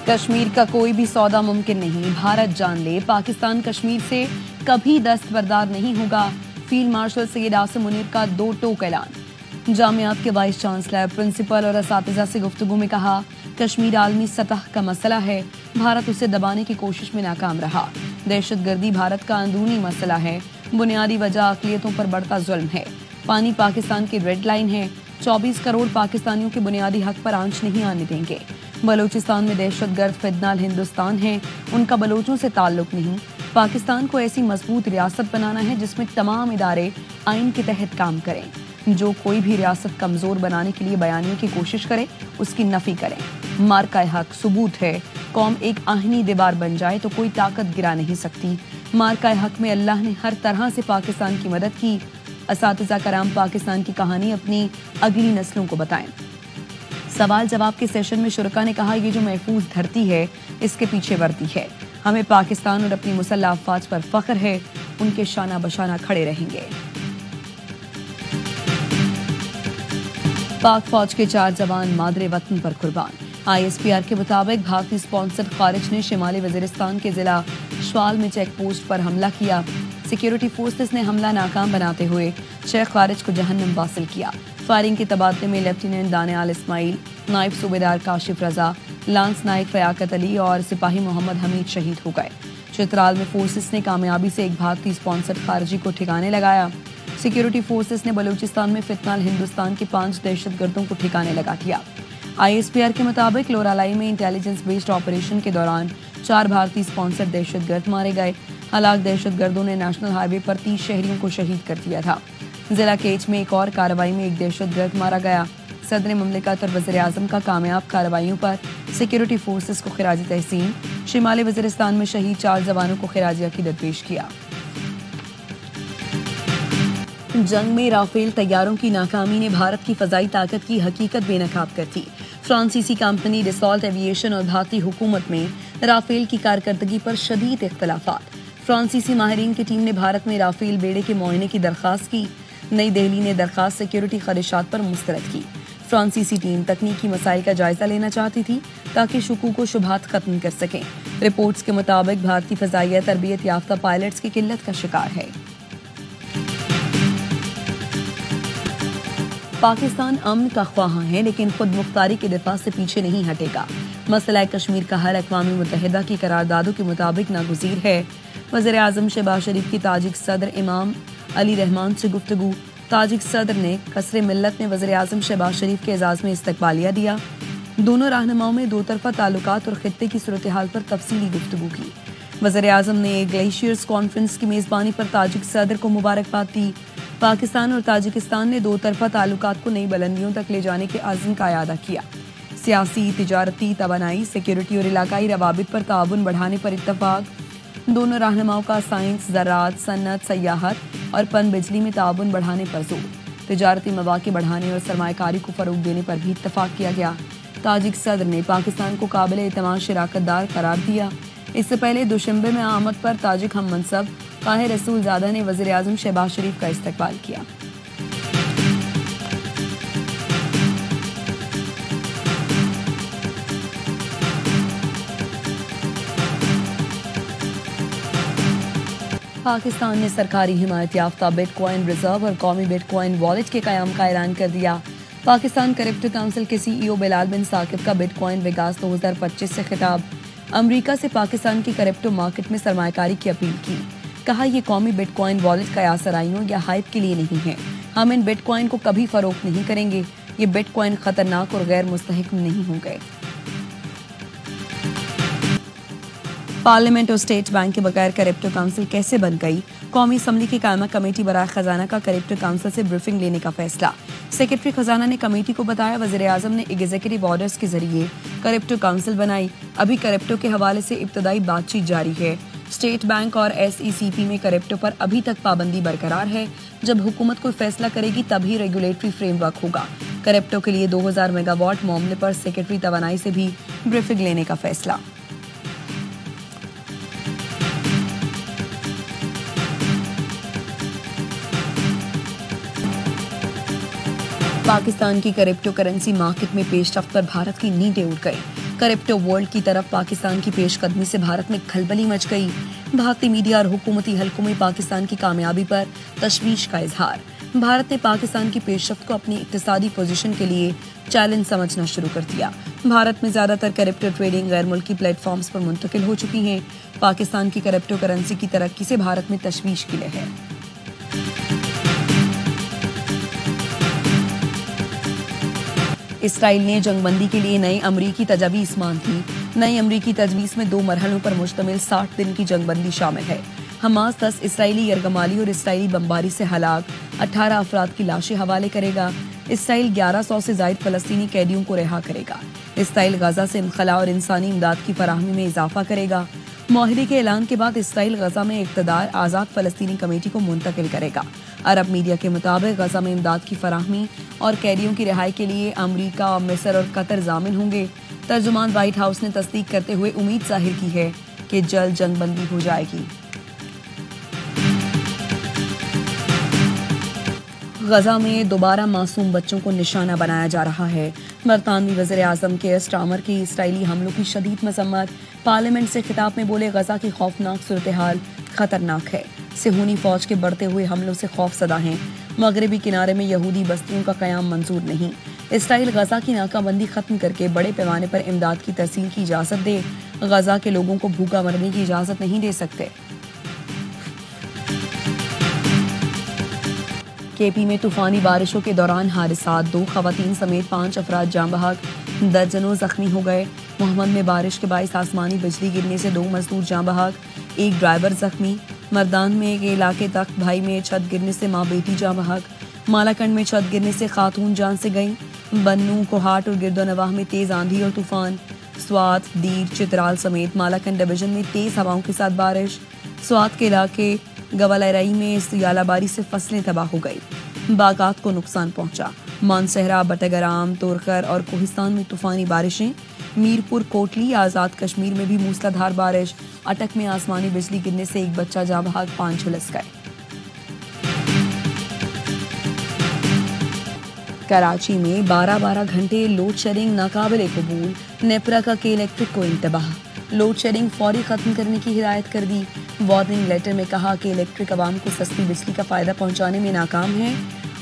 कश्मीर का कोई भी सौदा मुमकिन नहीं, भारत जान ले, पाकिस्तान कश्मीर से कभी दस्तबरदार नहीं होगा। फील्ड मार्शल सैयद आसिम मुनीर का दो टोक ऐलान। जामियात के वाइस चांसलर, प्रिंसिपल और असातिज़ा से गुफ्तगू में कहा, कश्मीर आलमी सतह का मसला है, भारत उसे दबाने की कोशिश में नाकाम रहा। दहशतगर्दी भारत का अंदरूनी मसला है, बुनियादी वजह अक़लियतों पर बढ़ता जुल्म है। पानी पाकिस्तान की रेड लाइन है, 24 करोड़ पाकिस्तानियों के बुनियादी हक पर आंच नहीं आने देंगे। बलूचिस्तान में दहशतगर्द फिदनाल हिंदुस्तान है, उनका बलोचों से ताल्लुक नहीं। पाकिस्तान को ऐसी मजबूत रियासत बनाना है जिसमें तमाम इदारे आइन के तहत काम करें। जो कोई भी रियासत कमजोर बनाने के लिए बयानियों की कोशिश करे, उसकी नफी करें। मार्का हक सबूत है, कौम एक आहिनी दीवार बन जाए तो कोई ताकत गिरा नहीं सकती। मार्का हक में अल्लाह ने हर तरह से पाकिस्तान की मदद की। असातिज़ा कराम पाकिस्तान की कहानी अपनी अगली नस्लों को बताएं। सवाल जवाब के सेशन में शुरका ने कहा, ये जो महफूज धरती है इसके पीछे वर्दी है। हमें पाकिस्तान और अपनी मुसल्लह अफवाज पर फख्र है, उनके शाना बशाना खड़े रहेंगे। पाक फौज के 4 जवान मादरे वतन पर कुर्बान। ISPR के मुताबिक भारतीय स्पॉन्सर्ड खारिज ने शिमाली वजीरिस्तान के जिला शवाल में चेक पोस्ट पर हमला किया। सिक्योरिटी फोर्सेस ने हमला नाकाम बनाते हुए 6 खारिज को जहन्नम वासिल किया। फायरिंग के तबादले में लेफ्टिनेंट दानियाल इस्माइल, नायब सूबेदार काशिफ रजा, लांस नायक फयाकत अली और सिपाही मोहम्मद हमीद शहीद हो गए। चित्राल में फोर्सेस ने कामयाबी से एक भारतीय स्पॉन्सर्ड खारजी को ठिकाने लगाया। सिक्योरिटी फोर्सेस ने बलूचिस्तान में फितनाल हिंदुस्तान के 5 दहशतगर्दों को ठिकाने लगा दिया। ISPR के मुताबिक लोरालाई में इंटेलिजेंस बेस्ड ऑपरेशन के दौरान 4 भारतीय स्पॉन्सर्ड दहशतगर्द मारे गए। हलाक दहशतगर्दों ने नेशनल हाईवे पर 30 शहरियों को शहीद कर दिया था। जिला केच में एक और कार्रवाई में एक दहशतगर्द मारा गया। सदर मुमलिकत और वज़ीर आज़म का कामयाब कार्रवाइयों पर सिक्योरिटी फोर्सेस को खिराजी तहसीन। शिमाली वज़ीरिस्तान में शहीद 4 जवानों को खिराजी अकीदत पेश किया। जंग में राफेल तैयारों की नाकामी ने भारत की फजाई ताकत की हकीकत बेनकाब कर दी। फ्रांसीसी कंपनी डिसॉल्ट एविएशन और भारतीय हुकूमत में राफेल की कारकर्दगी पर शदीद इख्तलाफात। फ्रांसीसी माहिरीन की टीम ने भारत में राफेल बेड़े के मुआयने की दरख्वास्त की। नई दिल्ली ने दरख्वास्त सिक्योरिटी खदशात पर मुस्तरद की। फ्रांसीसी टीम तकनीकी मसाइल का जायजा लेना चाहती थी ताकि शुकूक व शुबहात खत्म कर सकें। रिपोर्ट्स के मुताबिक भारतीय फजाइया तरबियत याफ्ता पायलट्स की किल्लत का शिकार है। पाकिस्तान अमन का ख्वाह है लेकिन खुद मुख्तारी के दिफा से पीछे नहीं हटेगा। मसला कश्मीर का हल अक़वाम मुत्तहिदा की करारदादों के मुताबिक नागुज़ीर है। वज़ीर आज़म शहबाज शरीफ की ताजिक सदर इमाम अली रहमान से गुफ्तगू। ताजिक सदर ने कसरे मिल्लत में वज़ीर आज़म शहबाज शरीफ के एजाज़ में इस्तकबालिया दिया। दोनों रहनुमाओं में दो तरफ़ा ताल्लुकात और खित्ते की सूरत हाल पर तफसीली गुफ्तगू की। वज़ीर आज़म ने ग्लेशियर्स कॉन्फ्रेंस की मेज़बानी पर ताजिक सदर को मुबारकबाद दी। पाकिस्तान और ताजिकिस्तान ने दो तरफ़ा ताल्लुकात को नई बुलंदियों तक ले जाने के आज़म का इयादा किया। सियासी, तिजारती, तवानाई, सिक्योरिटी और इलाकाई रवाबित पर ताउन बढ़ाने पर इत्तफाक। दोनों रहनुमाओं का साइंस, ज़राअत, सन्नत, सयाहत और पन बिजली में ताउन बढ़ाने पर जोर। तिजारती मौक़े बढ़ाने और सरमायाकारी को फ़रोग़ देने पर भी इत्तफाक किया गया। ताजिक सदर ने पाकिस्तान को काबिल एतमाद शराकतदार करार दिया। इससे पहले दुशंबे में आमद पर ताजिक हम मनसब ताहिर रसूलज़ादा ने वज़ीर आज़म शहबाज शरीफ का इस्तकबाल किया। पाकिस्तान ने सरकारी हिमायत याफ्ता बिटकॉइन रिजर्व और कौमी बिटकॉइन वॉलेट के क़याम का ऐलान कर दिया। पाकिस्तान क्रिप्टो काउंसिल के CEO बिलाल बिन साकिब का बिटकॉइन विकास 2025 से खिताब। अमरीका से पाकिस्तान की क्रिप्टो मार्केट में सरमायाकारी की अपील की। कहा, ये कौमी बिटकॉइन वॉलेट कयासराइयों या हाइप के लिए नहीं है। हम इन बिटकॉइन को कभी फरोख्त नहीं करेंगे। ये बिटकॉइन खतरनाक और गैर मुस्तहिक नहीं होंगे। पार्लियामेंट और स्टेट बैंक के बगैर क्रिप्टो काउंसिल कैसे बन गई? कौमी असम्बली की कायमा कमेटी बराए खजाना का क्रिप्टो काउंसिल से ब्रीफिंग लेने का फैसला। सेक्रेटरी खजाना ने कमेटी को बताया, वज़ीर आज़म ने एग्जीक्यूटिव ऑर्डर्स के जरिए क्रिप्टो काउंसिल बनाई। अभी क्रिप्टो के हवाले से इब्तदाई बातचीत जारी है। स्टेट बैंक और SECP में क्रिप्टो पर अभी तक पाबंदी बरकरार है। जब हुकूमत कोई फैसला करेगी तभी रेगुलेटरी फ्रेमवर्क होगा। क्रिप्टो के लिए 2000 मेगावाट मामले पर सेक्रेटरी तवानाई से भी ब्रीफिंग लेने का फैसला। पाकिस्तान की क्रिप्टो करेंसी मार्केट में पेशरफ्त पर भारत की नींदें उड़ गई। کرپٹو ورلڈ کی طرف پاکستان کی پیش قدمی سے بھارت میں کھلبلی مچ گئی. بھارتی میڈیا اور حکومتی حلقوں میں پاکستان کی کامیابی پر تشویش کا اظہار. بھارت نے پاکستان کی پیش رفت کو اپنی اقتصادی پوزیشن کے لیے چیلنج سمجھنا شروع کر دیا. بھارت میں زیادہ تر کرپٹو ٹریڈنگ غیر ملکی پلیٹ فارمز پر منتقل ہو چکی ہیں. پاکستان کی کرپٹو کرنسی کی ترقی سے بھارت میں تشویش کی لہر. اسرائیل نے جنگ بندی کے لیے نئی امریکی تجویز مانگی. نئی امریکی تجویز میں 2 مرحلوں پر مشتمل 60 دن کی جنگ بندی شامل ہے. حماس 10 اسرائیلی یرغمالی اور اسرائیلی بمباری سے ہلاک 18 افراد کی لاشیں حوالے کرے گا. اسرائیل 1100 سے زائد فلسطینی قیدیوں کو رہا کرے گا. اسرائیل غزہ سے انخلاء اور انسانی امداد کی فراہمی میں اضافہ کرے گا. معاہدے کے اعلان کے بعد اسرائیل غزہ میں اقتدار آزاد فلسطینی کمیٹی کو منتقل کرے گا. عرب میڈیا کے مطابق غزہ میں امداد کی فراہمی اور قیدیوں کی رہائی کے لیے امریکہ، مصر اور قطر ضامن ہوں گے. ترجمان وائٹ ہاؤس نے تصدیق کرتے ہوئے امید ظاہر کی ہے کہ جلد جنگ بندی ہو جائے گی. غزہ میں دوبارہ معصوم بچوں کو نشانہ بنایا جا رہا ہے. برطانوی وزیر اعظم کیئر سٹارمر کی اسرائیلی حملوں کی شدید مذمت. پارلیمنٹ سے خطاب میں بولے غزہ کی خوفناک صورتحال خطرناک ہے. صہیونی فوج کے بڑھتے ہوئے حملوں سے خوف زدہ ہیں. مغربی کنارے میں یہودی بستیوں کا قیام منظور نہیں. اسرائیل غزہ کی ناکہ بندی ختم کر کے بڑے پیمانے پر امداد کی ترسیل کی اجازت دے. غزہ کے لوگوں کو بھوکا مرنے کی اجازت نہیں دے سکتے. کے پی میں طوفانی بارشوں کے دوران حادثات. 2 خواتین سمیت 5 افراد جاں بحق، درجنوں زخمی ہو گئے. محمد میں بارش کے باعث آسمانی بجلی گرنے سے 2 مزدور جاں بحق، 1 ڈرائیور زخمی. مردان میں ایک علاقے تخت بھائی میں چھت گرنے سے ماں بیٹی جاں بحق. مالاکنڈ میں چھت گرنے سے خاتون جان سے گئیں. بنوں، کوہاٹ اور گرد و نواح میں تیز آندھی اور طوفان. سوات، دیر، چترال سمیت مالاکنڈ ڈویژن میں تیز ہواؤں کے ساتھ بارش. سوات کے علاقے گوالرائی میں سیالہ باری سے فصلیں تباہ ہو گئی. باغات کو نقصان پہنچا. مانسہرہ، بٹگرام، تورخر اور کوہستان میں طوفانی بارشیں. میرپور، کوٹلی، آزاد کشمیر میں بھی موسلادھار بارش. اٹک میں آسمانی بجلی گرنے سے 1 بچہ جاں بحق، 5 جھلس گئے. کراچی میں 12 گھنٹے لوڈ شیڈنگ ناقابل قبول. نیپرا کا کے الیکٹرک کو انتباہ. لوڈ شیڈنگ فوری ختم کرنے کی ہدایت کر دی. وارننگ لیٹر میں کہا کہ الیکٹرک عوام کو سستی بجلی کا فائدہ پہنچانے میں ناکام ہے.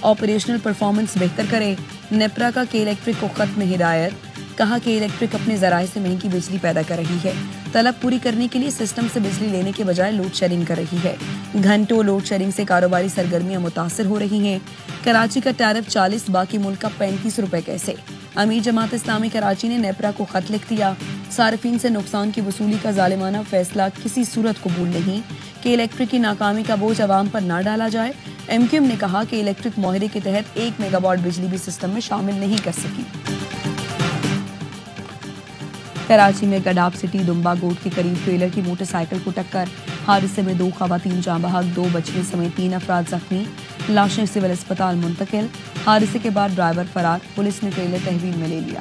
آپریشنل پرفارمنس بہتر کرے. نیپرا کا کے الیکٹرک کو ختم ہدایت. کہا کہ الیکٹرک اپنے ذرائع سے مہنگی بجلی پیدا کر رہی ہے. طلب پوری کرنے کے لیے سسٹم سے بجلی لینے کے بجائے لوڈ شیڈنگ کر رہی ہے. گھنٹوں لوڈ شیڈنگ سے کاروباری سرگرمیاں متاثر ہو رہی ہیں. کراچی کا ٹیرف 40، باقی ملک کا 35 روپے کیسے. امیر جماعت اسلامی کراچی نے نیپرا کو خط لکھ دیا. صارفین سے نقصان کی وصولی کا ظالمانہ فیصلہ کسی صورت قبول نہیں. کہ الیکٹرک کی ناکامی کا بوجھ عوام پر نہ ڈالا جائے. ایم کیو ایم نے کہا کہ الیکٹرک معاہدے کے تحت 1 میگا واٹ بجلی بھی سسٹم میں شامل نہیں کر سکی. کراچی میں گڈاب سٹی دمبا گوٹ کے قریب ٹریلر کی موٹر سائیکل کو ٹکر. حادثے میں 2 خواتین جاں بحق، 2 بچیوں سمیت 3 افراد زخمی. لاشیں سول اسپتال منتقل. حادثے کے بعد ڈرائیور فرار. پولیس نے ٹریلر تحویل میں لے لیا.